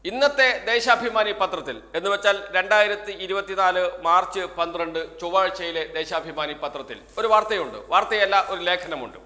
ഇന്നത്തെ ദേശാഭിമാനി പത്രത്തിൽ എന്ന് വെച്ചാൽ 2024 മാർച്ച് 12 ചൊവ്വാഴ്ചയിലെ ദേശാഭിമാനി പത്രത്തിൽ ഒരു വാർത്തയുണ്ട്. വാർത്തയല്ല, ഒരു ലേഖനമുണ്ട്.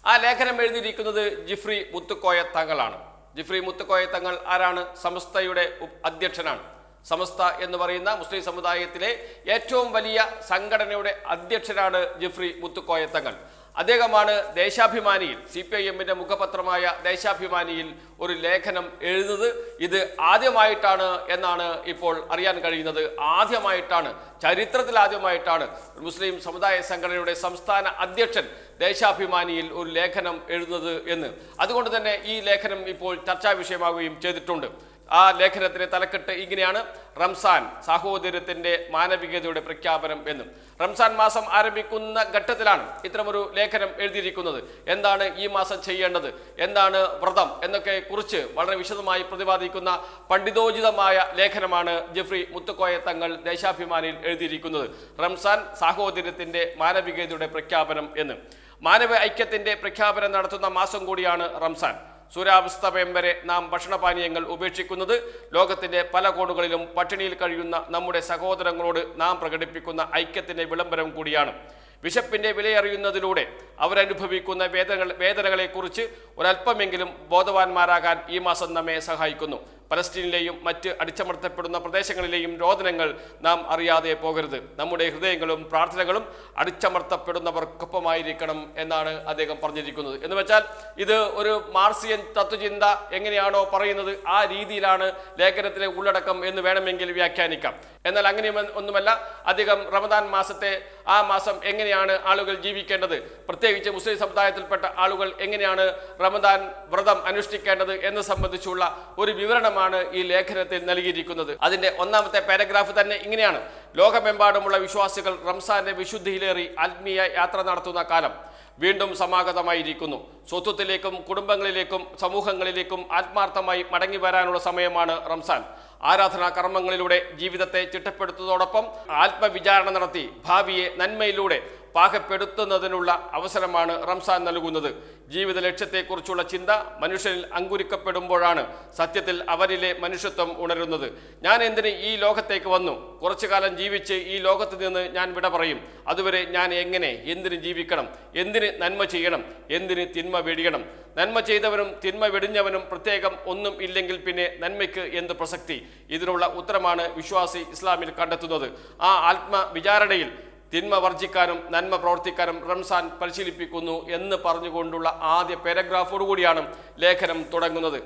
ആ ലേഖനം എഴുതിയിരിക്കുന്നത് ജിഫ്രി മുത്തുക്കോയ തങ്ങളാണ്. ജിഫ്രി മുത്തുക്കോയ തങ്ങൾ ആരാണ്? സമസ്തയുടെ അധ്യക്ഷനാണ്. സമസ്ത എന്ന് പറയുന്ന മുസ്ലിം സമുദായത്തിലെ ഏറ്റവും വലിയ സംഘടനയുടെ അധ്യക്ഷനാണ് ജിഫ്രി മുത്തുക്കോയ തങ്ങൾ. അദ്ദേഹമാണ് ദേശാഭിമാനിയിൽ, CPIM-ന്റെ മുഖപത്രമായ ദേശാഭിമാനിയിൽ ഒരു ലേഖനം എഴുതുന്നത്. ഇത് ആദ്യമായിട്ടാണ് എന്നാണ് ഇപ്പോൾ അറിയാൻ കഴിയുന്നത്. ആദ്യമായിട്ടാണ്, ചരിത്രത്തിൽ ആദ്യമായിട്ടാണ് മുസ്ലിം സമുദായ സംഘടനയുടെ സംസ്ഥാന അധ്യക്ഷൻ ദേശാഭിമാനിയിൽ ഒരു ലേഖനം എഴുതുന്നത് എന്ന്. അതുകൊണ്ട് തന്നെ ഈ ലേഖനം ഇപ്പോൾ ചർച്ചാ വിഷയമാവുകയും ചെയ്തിട്ടുണ്ട്. ആ ലേഖനത്തിന് തലക്കെട്ട് ഇങ്ങനെയാണ്: റംസാൻ സാഹോദര്യത്തിന്റെ മാനവികതയുടെ പ്രഖ്യാപനം എന്നും. റംസാൻ മാസം ആരംഭിക്കുന്ന ഘട്ടത്തിലാണ് ഇത്തരമൊരു ലേഖനം എഴുതിയിരിക്കുന്നത്. എന്താണ് ഈ മാസം ചെയ്യേണ്ടത്, എന്താണ് വ്രതം എന്നൊക്കെ കുറിച്ച് വളരെ വിശദമായി പ്രതിപാദിക്കുന്ന പണ്ഡിതോചിതമായ ലേഖനമാണ് ജിഫ്രി മുത്തുക്കോയ തങ്ങൾ ദേശാഭിമാനിയിൽ എഴുതിയിരിക്കുന്നത്. റംസാൻ സാഹോദര്യത്തിന്റെ മാനവികതയുടെ പ്രഖ്യാപനം എന്ന്. മാനവ ഐക്യത്തിന്റെ പ്രഖ്യാപനം നടത്തുന്ന മാസം കൂടിയാണ് റംസാൻ. സൂര്യാസ്തമയം വരെ നാം ഭക്ഷണപാനീയങ്ങൾ ഉപേക്ഷിക്കുന്നത് ലോകത്തിന്റെ പല കോണുകളിലും പട്ടിണിയിൽ കഴിയുന്ന നമ്മുടെ സഹോദരങ്ങളോട് നാം പ്രകടിപ്പിക്കുന്ന ഐക്യത്തിന്റെ വിളംബരം കൂടിയാണ്. വിശപ്പിന്റെ വിലയറിയുന്നതിലൂടെ അവരനുഭവിക്കുന്ന വേദനകളെക്കുറിച്ച് ഒരല്പമെങ്കിലും ബോധവാന്മാരാകാൻ ഈ മാസം നമ്മെ സഹായിക്കുന്നു. പലസ്തീനിലെയും മറ്റ് അടിച്ചമർത്തപ്പെടുന്ന പ്രദേശങ്ങളിലെയും രോദനങ്ങൾ നാം അറിയാതെ പോകരുത്. നമ്മുടെ ഹൃദയങ്ങളും പ്രാർത്ഥനകളും അടിച്ചമർത്തപ്പെടുന്നവർക്കൊപ്പമായിരിക്കണം എന്നാണ് അദ്ദേഹം പറഞ്ഞിരിക്കുന്നത്. എന്ന് വെച്ചാൽ ഇത് ഒരു മാർസിയൻ തത്വചിന്ത എങ്ങനെയാണോ പറയുന്നത് ആ രീതിയിലാണ് ലേഖനത്തിലെ ഉള്ളടക്കം എന്ന് വേണമെങ്കിൽ വ്യാഖ്യാനിക്കാം. എന്നാൽ അങ്ങനെ ഒന്നുമല്ല. അദ്ദേഹം റമദാൻ മാസത്തെ, ആ മാസം എങ്ങനെയാണ് ആളുകൾ ജീവിക്കേണ്ടത്, പ്രത്യേകിച്ച് മുസ്ലിം സമുദായത്തിൽപ്പെട്ട ആളുകൾ എങ്ങനെയാണ് റമദാൻ വ്രതം അനുഷ്ഠിക്കേണ്ടത് എന്ന് സംബന്ധിച്ചുള്ള ഒരു വിവരണമാണ് ഈ ലേഖനത്തിൽ നൽകിയിരിക്കുന്നത്. അതിന്റെ ഒന്നാമത്തെ പാരഗ്രാഫ് തന്നെ ഇങ്ങനെയാണ്: ലോകമെമ്പാടുമുള്ള വിശ്വാസികൾ റംസാന്റെ വിശുദ്ധിയിലേറി ആത്മീയ യാത്ര നടത്തുന്ന കാലം വീണ്ടും സമാഗതമായിരിക്കുന്നു. സ്വത്വത്തിലേക്കും കുടുംബങ്ങളിലേക്കും സമൂഹങ്ങളിലേക്കും ആത്മാർത്ഥമായി മടങ്ങി വരാനുള്ള സമയമാണ് റംസാൻ. ആരാധനാ കർമ്മങ്ങളിലൂടെ ജീവിതത്തെ ചിട്ടപ്പെടുത്തുന്നതോടൊപ്പം ആത്മവിചാരണ നടത്തി ഭാവിയെ നന്മയിലൂടെ പാകപ്പെടുത്തുന്നതിനുള്ള അവസരമാണ് റംസാൻ നൽകുന്നത്. ജീവിത ലക്ഷ്യത്തെക്കുറിച്ചുള്ള ചിന്ത മനുഷ്യരിൽ അങ്കുരിക്കപ്പെടുമ്പോഴാണ് സത്യത്തിൽ അവരിലെ മനുഷ്യത്വം ഉണരുന്നത്. ഞാൻ എന്തിന് ഈ ലോകത്തേക്ക് വന്നു? കുറച്ചു കാലം ജീവിച്ച് ഈ ലോകത്ത് നിന്ന് ഞാൻ വിട പറയും. അതുവരെ ഞാൻ എങ്ങനെ, എന്തിന് ജീവിക്കണം, എന്തിന് നന്മ ചെയ്യണം, എന്തിന് തിന്മ വെടിയണം? നന്മ ചെയ്തവനും തിന്മ വെടിഞ്ഞവനും പ്രത്യേകം ഒന്നും ഇല്ലെങ്കിൽ പിന്നെ നന്മയ്ക്ക് എന്ത് പ്രസക്തി? ഇതിനുള്ള ഉത്തരമാണ് വിശ്വാസി ഇസ്ലാമിൽ കണ്ടെത്തുന്നത്. ആ ആത്മവിചാരണയിൽ തിന്മ വർജിക്കാനും നന്മ പ്രവർത്തിക്കാനും റംസാൻ പരിശീലിപ്പിക്കുന്നു എന്ന് പറഞ്ഞുകൊണ്ടുള്ള ആദ്യ പാരഗ്രാഫോടുകൂടിയാണ് ലേഖനം തുടങ്ങുന്നത്.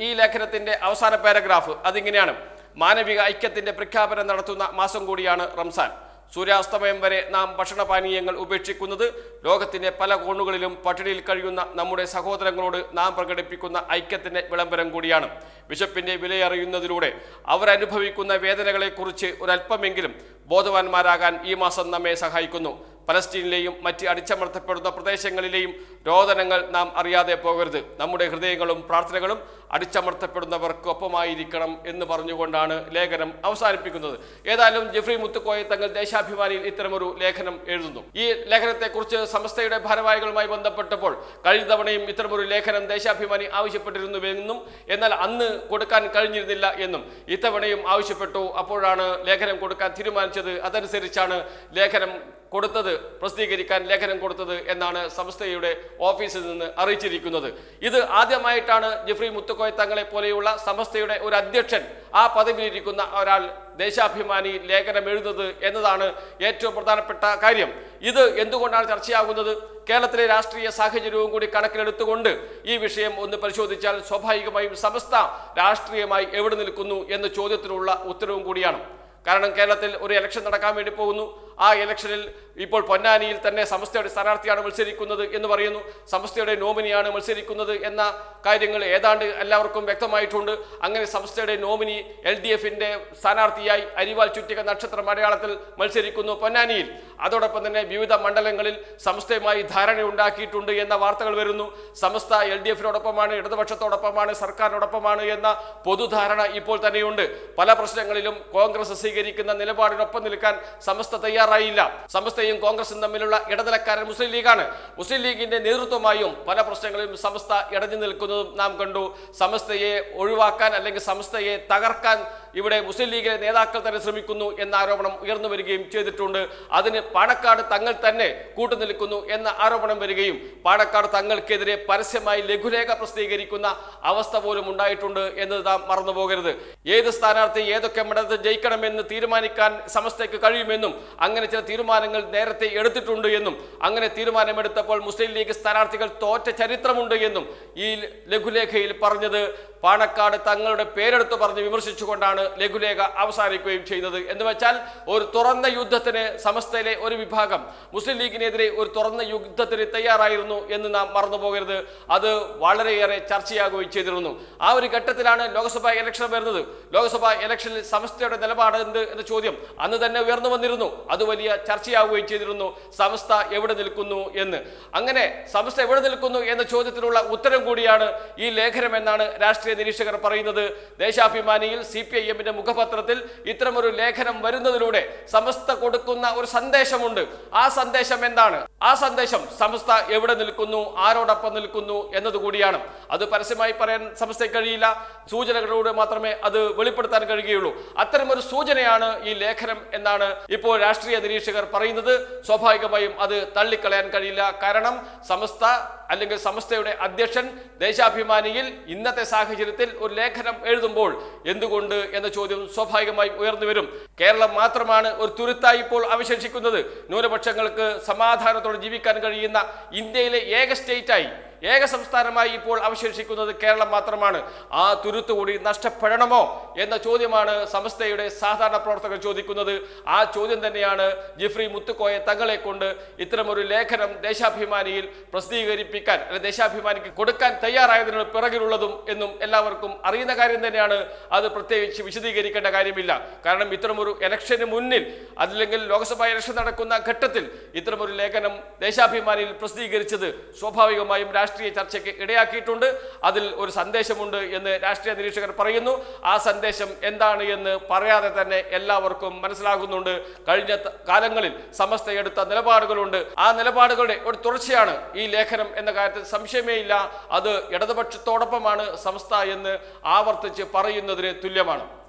ഈ ലേഖനത്തിന്റെ അവസാന പാരഗ്രാഫ് അതിങ്ങനെയാണ്: മാനവിക ഐക്യത്തിന്റെ പ്രഖ്യാപനം നടത്തുന്ന മാസം കൂടിയാണ് റംസാൻ. സൂര്യാസ്തമയം വരെ നാം ഭക്ഷണപാനീയങ്ങൾ ഉപേക്ഷിക്കുന്നത് ലോകത്തിന്റെ പല കോണുകളിലും പട്ടിണിയിൽ കഴിയുന്ന നമ്മുടെ സഹോദരങ്ങളോട് നാം പ്രകടിപ്പിക്കുന്ന ഐക്യത്തിന്റെ വിളംബരം കൂടിയാണ്. വിശപ്പിന്റെ വിലയറിയുന്നതിലൂടെ അവരനുഭവിക്കുന്ന വേദനകളെക്കുറിച്ച് ഒരല്പമെങ്കിലും ബോധവാന്മാരാകാൻ ഈ മാസം നമ്മെ സഹായിക്കുന്നു. പലസ്തീനിലെയും മറ്റ് അടിച്ചമർത്തപ്പെടുന്ന പ്രദേശങ്ങളിലെയും രോദനങ്ങൾ നാം അറിയാതെ പോകരുത്. നമ്മുടെ ഹൃദയങ്ങളും പ്രാർത്ഥനകളും അടിച്ചമർത്തപ്പെടുന്നവർക്കൊപ്പമായിരിക്കണം എന്ന് പറഞ്ഞുകൊണ്ടാണ് ലേഖനം അവസാനിപ്പിക്കുന്നത്. ഏതായാലും ജിഫ്രി മുത്തുക്കോയ തങ്ങൾ ദേശാഭിമാനിയിൽ ഇത്തരമൊരു ലേഖനം എഴുതുന്നു. ഈ ലേഖനത്തെക്കുറിച്ച് സമസ്തയുടെ ഭാരവാഹികളുമായി ബന്ധപ്പെട്ടപ്പോൾ കഴിഞ്ഞ തവണയും ഇത്തരമൊരു ലേഖനം ദേശാഭിമാനി ആവശ്യപ്പെട്ടിരുന്നുവെന്നും എന്നാൽ അന്ന് കൊടുക്കാൻ കഴിഞ്ഞിരുന്നില്ല എന്നും ഇത്തവണയും ആവശ്യപ്പെട്ടു. അപ്പോഴാണ് ലേഖനം കൊടുക്കാൻ തീരുമാനിച്ചത്. അതനുസരിച്ചാണ് ലേഖനം കൊടുത്തത്, പ്രസിദ്ധീകരിക്കാൻ ലേഖനം കൊടുത്തത് എന്നാണ് സമസ്തയുടെ ഓഫീസിൽ നിന്ന് അറിയിച്ചിരിക്കുന്നത്. ഇത് ആദ്യമായിട്ടാണ് ജിഫ്രി മുത്തുക്കോയ തങ്ങളെ പോലെയുള്ള സമസ്തയുടെ ഒരു അധ്യക്ഷൻ, ആ പദവിയിലിരിക്കുന്ന ഒരാൾ ദേശാഭിമാനി ലേഖനം എഴുതുന്നത് എന്നതാണ് ഏറ്റവും പ്രധാനപ്പെട്ട കാര്യം. ഇത് എന്തുകൊണ്ടാണ് ചർച്ചയാകുന്നത്? കേരളത്തിലെ രാഷ്ട്രീയ സാഹചര്യവും കൂടി കണക്കിലെടുത്തുകൊണ്ട് ഈ വിഷയം ഒന്ന് പരിശോധിച്ചാൽ സ്വാഭാവികമായും സമസ്ത രാഷ്ട്രീയമായി എവിടെ നിൽക്കുന്നു എന്ന ചോദ്യത്തിനുള്ള ഉത്തരവും കൂടിയാണ്. കാരണം കേരളത്തിൽ ഒരു ഇലക്ഷൻ നടക്കാൻ വേണ്ടി പോകുന്നു. ആ ഇലക്ഷനിൽ ഇപ്പോൾ പൊന്നാനിയിൽ തന്നെ സമസ്തയുടെ സ്ഥാനാർത്ഥിയാണ് മത്സരിക്കുന്നത് എന്ന് പറയുന്നു. സമസ്തയുടെ നോമിനിയാണ് മത്സരിക്കുന്നത് എന്ന കാര്യങ്ങൾ ഏതാണ്ട് എല്ലാവർക്കും വ്യക്തമായിട്ടുണ്ട്. അങ്ങനെ സമസ്തയുടെ നോമിനി LDF-ന്റെ സ്ഥാനാർത്ഥിയായി അരിവാൾ ചുറ്റിക നക്ഷത്രം അടയാളത്തിൽ മത്സരിക്കുന്നു പൊന്നാനിയിൽ. അതോടൊപ്പം തന്നെ വിവിധ മണ്ഡലങ്ങളിൽ സമസ്തയുമായി ധാരണയുണ്ടാക്കിയിട്ടുണ്ട് എന്ന വാർത്തകൾ വരുന്നു. സമസ്ത LDF-നോടൊപ്പമാണ്, ഇടതുപക്ഷത്തോടൊപ്പമാണ്, സർക്കാരിനോടൊപ്പമാണ് എന്ന പൊതുധാരണ ഇപ്പോൾ തന്നെയുണ്ട്. പല പ്രശ്നങ്ങളിലും കോൺഗ്രസ് സ്വീകരിക്കുന്ന നിലപാടിനൊപ്പം നിൽക്കാൻ സമസ്ത തയ്യാറാണ്. തയ്യാറായില്ല. സമസ്തയും കോൺഗ്രസും തമ്മിലുള്ള ഇടനിലക്കാരൻ മുസ്ലിം ലീഗാണ്. മുസ്ലിം ലീഗിന്റെ നേതൃത്വമായും പല പ്രശ്നങ്ങളിലും സമസ്ത ഇടഞ്ഞു നിൽക്കുന്നതും നാം കണ്ടു. സമസ്തയെ ഒഴിവാക്കാൻ അല്ലെങ്കിൽ സമസ്തയെ തകർക്കാൻ ഇവിടെ മുസ്ലിം ലീഗിലെ നേതാക്കൾ തന്നെ ശ്രമിക്കുന്നു എന്ന ആരോപണം ഉയർന്നു വരികയും ചെയ്തിട്ടുണ്ട്. അതിന് പാണക്കാട് തങ്ങൾ തന്നെ കൂട്ടുനിൽക്കുന്നു എന്ന ആരോപണം വരികയും പാണക്കാട് തങ്ങൾക്കെതിരെ പരസ്യമായി ലഘുലേഖ പ്രസിദ്ധീകരിക്കുന്ന അവസ്ഥ പോലും ഉണ്ടായിട്ടുണ്ട് എന്ന് നാം മറന്നുപോകരുത്. ഏത് സ്ഥാനാർത്ഥി ഏതൊക്കെ മണ്ഡലത്തിൽ ജയിക്കണമെന്ന് തീരുമാനിക്കാൻ സമസ്തയ്ക്ക് കഴിയുമെന്നും അങ്ങനെ ചില തീരുമാനങ്ങൾ നേരത്തെ എടുത്തിട്ടുണ്ട് എന്നും അങ്ങനെ തീരുമാനമെടുത്തപ്പോൾ മുസ്ലിം ലീഗ് സ്ഥാനാർത്ഥികൾ തോറ്റ ചരിത്രമുണ്ട് എന്നും ഈ ലഘുലേഖയിൽ പറഞ്ഞത് പാണക്കാട് തങ്ങളുടെ പേരെടുത്ത് പറഞ്ഞ് വിമർശിച്ചുകൊണ്ടാണ് ലഘുലേഖ അവസാനിക്കുകയും ചെയ്യുന്നത്. എന്ന് വെച്ചാൽ ഒരു തുറന്ന യുദ്ധത്തിന് സമസ്തയിലെ ഒരു വിഭാഗം മുസ്ലിം ലീഗിനെതിരെ ഒരു തുറന്ന യുദ്ധത്തിന് തയ്യാറായിരുന്നു എന്ന് നാം മറന്നുപോകരുത്. അത് വളരെയേറെ ചർച്ചയാകുകയും ചെയ്തിരുന്നു. ആ ഒരു ഘട്ടത്തിലാണ് ലോക്സഭാ ഇലക്ഷൻ വരുന്നത്. ലോക്സഭാ ഇലക്ഷനിൽ സമസ്തയുടെ നിലപാട് എന്ത് എന്ന ചോദ്യം അന്ന് തന്നെ ഉയർന്നു വന്നിരുന്നു. അത് വലിയ ചർച്ചയാവുകയും ചെയ്തിരുന്നു. സമസ്ത എവിടെ നിൽക്കുന്നു എന്ന്. അങ്ങനെ സമസ്ത എവിടെ നിൽക്കുന്നു എന്ന ചോദ്യത്തിനുള്ള ഉത്തരം കൂടിയാണ് ഈ ലേഖനം എന്നാണ് രാഷ്ട്രീയ നിരീക്ഷകർ പറയുന്നത്. ദേശാഭിമാനിയിൽ CPIM-ന്റെ മുഖപത്രത്തിൽ ഇത്തരമൊരു ലേഖനം വരുന്നതിലൂടെ സമസ്ത കൊടുക്കുന്ന ഒരു സന്ദേശമുണ്ട്. ആ സന്ദേശം എന്താണ്? ആ സന്ദേശം സമസ്ത എവിടെ നിൽക്കുന്നു, ആരോടൊപ്പം നിൽക്കുന്നു എന്നതുകൂടിയാണ്. അത് പരസ്യമായി പറയാൻ സമസ്തയ്ക്ക് കഴിയില്ല. സൂചനകളിലൂടെ മാത്രമേ അത് വെളിപ്പെടുത്താൻ കഴിയുകയുള്ളൂ. അത്തരമൊരു സൂചനയാണ് ഈ ലേഖനം എന്നാണ് ഇപ്പോൾ രാഷ്ട്രീയ നിരീക്ഷകർ പറയുന്നത്. സ്വാഭാവികമായും അത് തള്ളിക്കളയാൻ കഴിയില്ല. കാരണം സമസ്ത അല്ലെങ്കിൽ സമസ്തയുടെ അധ്യക്ഷൻ ദേശാഭിമാനിയിൽ ഇന്നത്തെ സാഹചര്യത്തിൽ ഒരു ലേഖനം എഴുതുമ്പോൾ എന്തുകൊണ്ട് എന്ന ചോദ്യം സ്വാഭാവികമായും ഉയർന്നു വരും. കേരളം മാത്രമാണ് ഒരു തുരുത്തായി ഇപ്പോൾ അവശേഷിക്കുന്നത്. ന്യൂനപക്ഷങ്ങൾക്ക് സമാധാനത്തോടെ ജീവിക്കാൻ കഴിയുന്ന ഇന്ത്യയിലെ ഏക സ്റ്റേറ്റായി ഏക സംസ്ഥാനമായി ഇപ്പോൾ അവശേഷിക്കുന്നത് കേരളം മാത്രമാണ്. ആ തുരുത്തുകൂടി നഷ്ടപ്പെടണമോ എന്ന ചോദ്യമാണ് സമസ്തയുടെ സാധാരണ പ്രവർത്തകർ ചോദിക്കുന്നത്. ആ ചോദ്യം തന്നെയാണ് ജിഫ്രി മുത്തുക്കോയ തങ്ങളെ കൊണ്ട് ഇത്തരമൊരു ലേഖനം ദേശാഭിമാനിയിൽ പ്രസിദ്ധീകരിപ്പിക്കാൻ അല്ലെങ്കിൽ ദേശാഭിമാനിക്ക് കൊടുക്കാൻ തയ്യാറായതിന് പിറകിലുള്ളതും എന്നും എല്ലാവർക്കും അറിയുന്ന കാര്യം തന്നെയാണ്. അത് പ്രത്യേകിച്ച് വിശദീകരിക്കേണ്ട കാര്യമില്ല. കാരണം ഇത്തരമൊരു ഇലക്ഷന് മുന്നിൽ അല്ലെങ്കിൽ ലോക്സഭാ ഇലക്ഷൻ നടക്കുന്ന ഘട്ടത്തിൽ ഇത്തരമൊരു ലേഖനം ദേശാഭിമാനിയിൽ പ്രസിദ്ധീകരിച്ചത് സ്വാഭാവികമായും രാഷ്ട്രീയ ചർച്ചയ്ക്ക് ഇടയാക്കിയിട്ടുണ്ട്. അതിൽ ഒരു സന്ദേശമുണ്ട് എന്ന് രാഷ്ട്രീയ നിരീക്ഷകർ പറയുന്നു. ആ സന്ദേശം എന്താണ് എന്ന് പറയാതെ തന്നെ എല്ലാവർക്കും മനസ്സിലാകുന്നുണ്ട്. കഴിഞ്ഞ കാലങ്ങളിൽ സമസ്ത എടുത്ത നിലപാടുകളുണ്ട്. ആ നിലപാടുകളുടെ ഒരു തുടർച്ചയാണ് ഈ ലേഖനം എന്ന കാര്യത്തിൽ സംശയമേ ഇല്ല. അത് ഇടതുപക്ഷത്തോടൊപ്പമാണ് സമസ്ത എന്ന് ആവർത്തിച്ച് പറയുന്നതിന് തുല്യമാണ്.